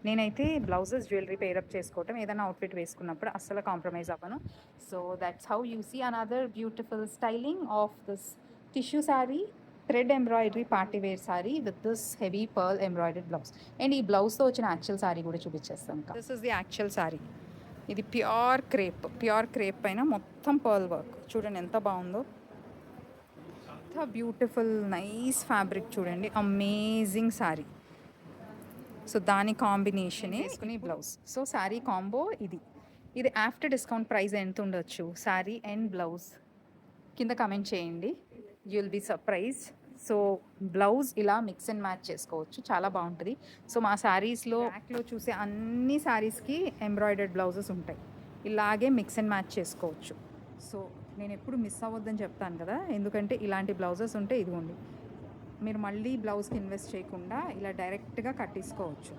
నేనైతే blouses jewellery pair up చేసుకోవటం ఏదైనా అవుట్ఫిట్ వేసుకున్నప్పుడు అస్సలు కాంప్రమైజ్ అవ్వను. So that's how you see another beautiful styling of this tissue sari, thread embroidery party wear sari with this heavy pearl embroidered blouse. And ఈ బ్లౌజ్తో వచ్చిన యాక్చువల్ శారీ కూడా చూపించేస్తాం. This is the actual sari. ఇది ప్యూర్ క్రేప్ పైన మొత్తం పర్ల్ వర్క్. చూడండి ఎంత బాగుందో, ఎంత బ్యూటిఫుల్ నైస్ ఫ్యాబ్రిక్ చూడండి, అమేజింగ్ శారీ. సో దాని కాంబినేషన్ వేసుకుని బ్లౌజ్. సో శారీ కాంబో ఇది. ఇది ఆఫ్టర్ డిస్కౌంట్ ప్రైస్ ఎంత ఉండొచ్చు శారీ అండ్ బ్లౌజ్ కింద కమెంట్ చేయండి, you will be surprise. So blouse ఇలా మిక్స్ అండ్ మ్యాచ్ చేసుకోవచ్చు, చాలా బాగుంటుంది. సో మా శారీస్లో బ్యాక్లో చూసే అన్ని శారీస్కి ఎంబ్రాయిడర్డ్ బ్లౌజెస్ ఉంటాయి, ఇలాగే మిక్స్ అండ్ మ్యాచ్ చేసుకోవచ్చు. సో నేను ఎప్పుడు మిస్ అవ్వద్దని చెప్తాను కదా, ఎందుకంటే ఇలాంటి బ్లౌజెస్ ఉంటే ఇదిగోండి మీరు మళ్ళీ బ్లౌజ్కి ఇన్వెస్ట్ చేయకుండా ఇలా డైరెక్ట్గా కట్టేసుకోవచ్చు.